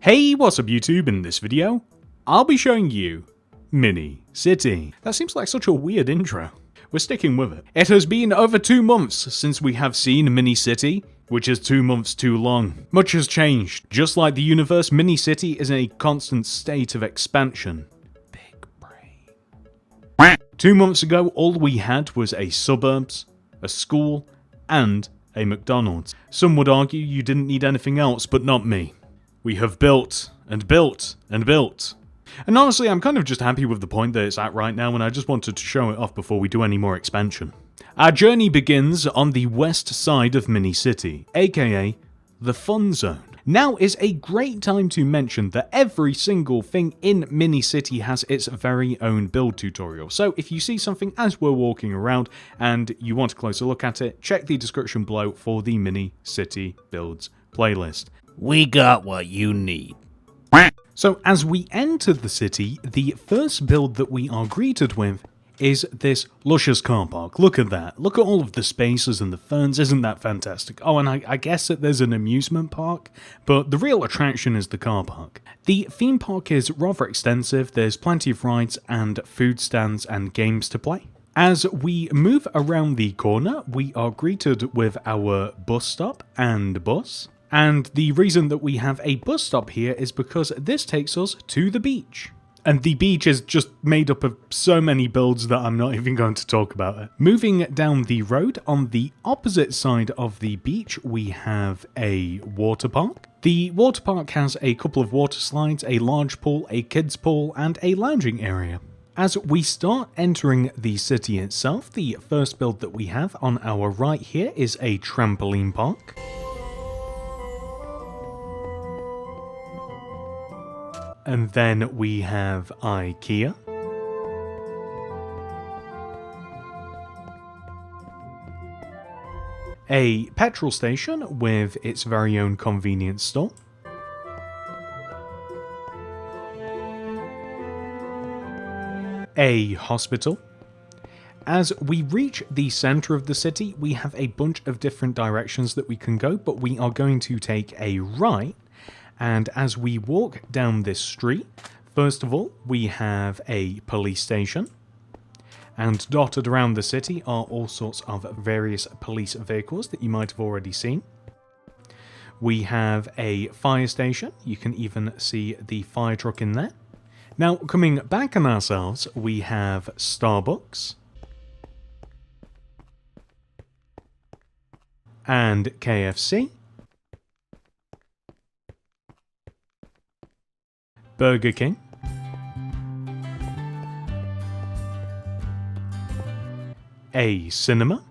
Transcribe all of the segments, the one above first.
Hey, what's up YouTube? In this video, I'll be showing you Mini City. That seems like such a weird intro. We're sticking with it. It has been over 2 months since we have seen Mini City, which is 2 months too long. Much has changed. Just like the universe, Mini City is in a constant state of expansion. Big brain. 2 months ago, all we had was a Suburbs, a school, and a McDonald's. Some would argue you didn't need anything else, but not me. We have built, and built, and built. And honestly, I'm kind of just happy with the point that it's at right now, and I just wanted to show it off before we do any more expansion. Our journey begins on the west side of Mini City, aka the Fun Zone. Now is a great time to mention that every single thing in Mini City has its very own build tutorial. So if you see something as we're walking around and you want a closer look at it, check the description below for the Mini City builds playlist. We got what you need. So as we enter the city, the first build that we are greeted with is this luscious car park. Look at that. Look at all of the spaces and the ferns. Isn't that fantastic? Oh, and I guess that there's an amusement park, but the real attraction is the car park. The theme park is rather extensive. There's plenty of rides and food stands and games to play. As we move around the corner, we are greeted with our bus stop and bus. And the reason that we have a bus stop here is because this takes us to the beach. And the beach is just made up of so many builds that I'm not even going to talk about it. Moving down the road, on the opposite side of the beach, we have a water park. The water park has a couple of water slides, a large pool, a kids pool, and a lounging area. As we start entering the city itself, the first build that we have on our right here is a trampoline park. And then we have IKEA. A petrol station with its very own convenience store. A hospital. As we reach the center of the city, we have a bunch of different directions that we can go, but we are going to take a right. And as we walk down this street, first of all, we have a police station. And dotted around the city are all sorts of various police vehicles that you might have already seen. We have a fire station. You can even see the fire truck in there. Now, coming back on ourselves, we have Starbucks. And KFC. Burger King, a cinema,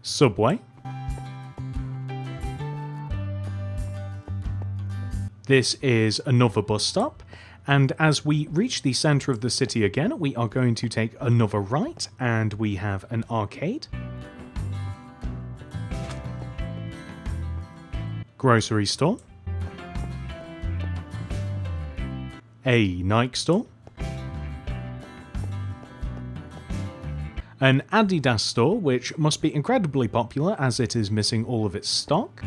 Subway, this is another bus stop, and as we reach the center of the city again, we are going to take another right, and we have an arcade, grocery store, a Nike store, an Adidas store, which must be incredibly popular as it is missing all of its stock,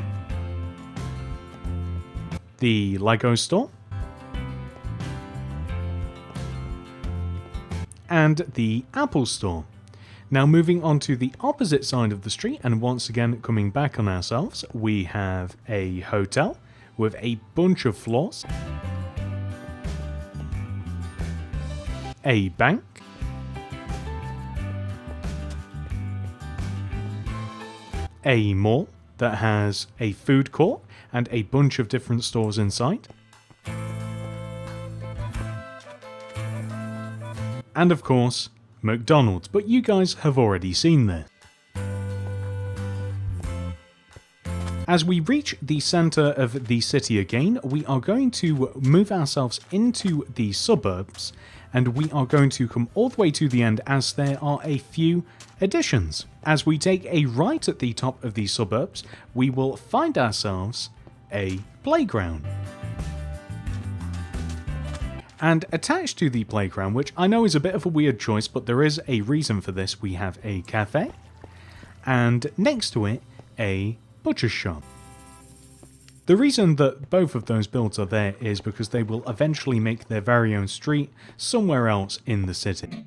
the Lego store, and the Apple store. Now moving on to the opposite side of the street, and once again coming back on ourselves, we have a hotel with a bunch of floors, a bank, a mall that has a food court and a bunch of different stores inside, and of course McDonald's, but you guys have already seen this. As we reach the center of the city again, we are going to move ourselves into the suburbs, and we are going to come all the way to the end as there are a few additions. As we take a right at the top of the suburbs, we will find ourselves a playground. And attached to the playground, which I know is a bit of a weird choice, but there is a reason for this, we have a cafe, and next to it, a butcher's shop. The reason that both of those builds are there is because they will eventually make their very own street somewhere else in the city.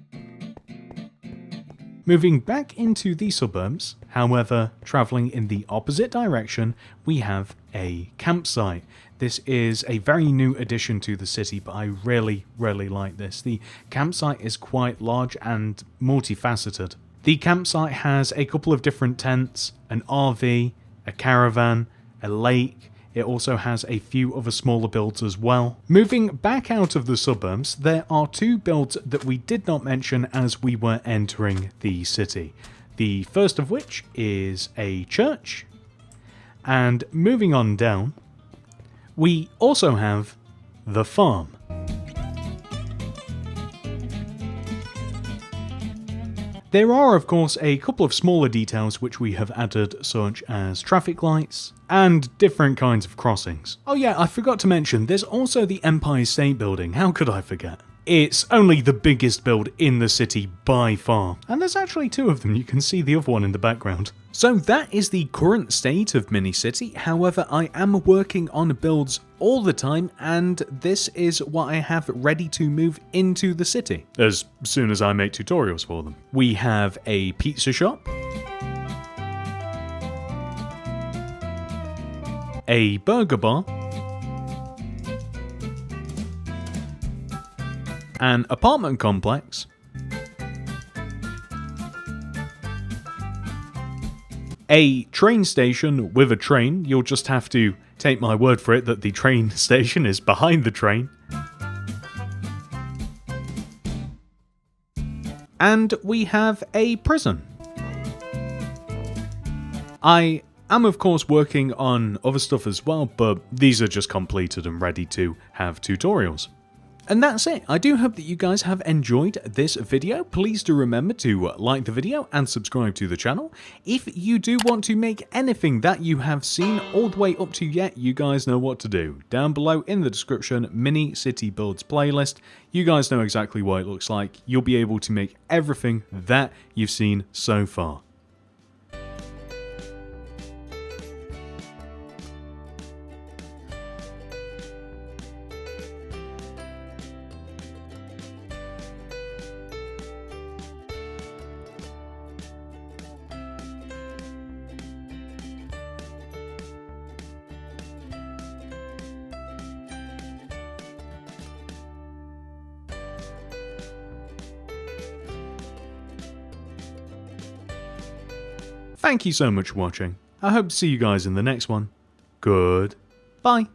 Moving back into the suburbs, however, travelling in the opposite direction, we have a campsite. This is a very new addition to the city, but I really like this. The campsite is quite large and multifaceted. The campsite has a couple of different tents, an RV, a caravan, a lake. It also has a few other smaller builds as well. Moving back out of the suburbs, there are two builds that we did not mention as we were entering the city. The first of which is a church. And moving on down, we also have the farm. There are, of course, a couple of smaller details which we have added, such as traffic lights and different kinds of crossings. Oh yeah, I forgot to mention, there's also the Empire State Building. How could I forget? It's only the biggest build in the city by far. And there's actually two of them, you can see the other one in the background. So that is the current state of Mini City. However, I am working on builds all the time, and this is what I have ready to move into the city as soon as I make tutorials for them. We have a pizza shop, a burger bar, an apartment complex, a train station with a train. You'll just have to take my word for it that the train station is behind the train. And we have a prison. I am of course working on other stuff as well, but these are just completed and ready to have tutorials. And that's it. I do hope that you guys have enjoyed this video. Please do remember to like the video and subscribe to the channel. If you do want to make anything that you have seen all the way up to yet, you guys know what to do. Down below in the description, Mini City Builds playlist. You guys know exactly what it looks like. You'll be able to make everything that you've seen so far. Thank you so much for watching. I hope to see you guys in the next one. Goodbye.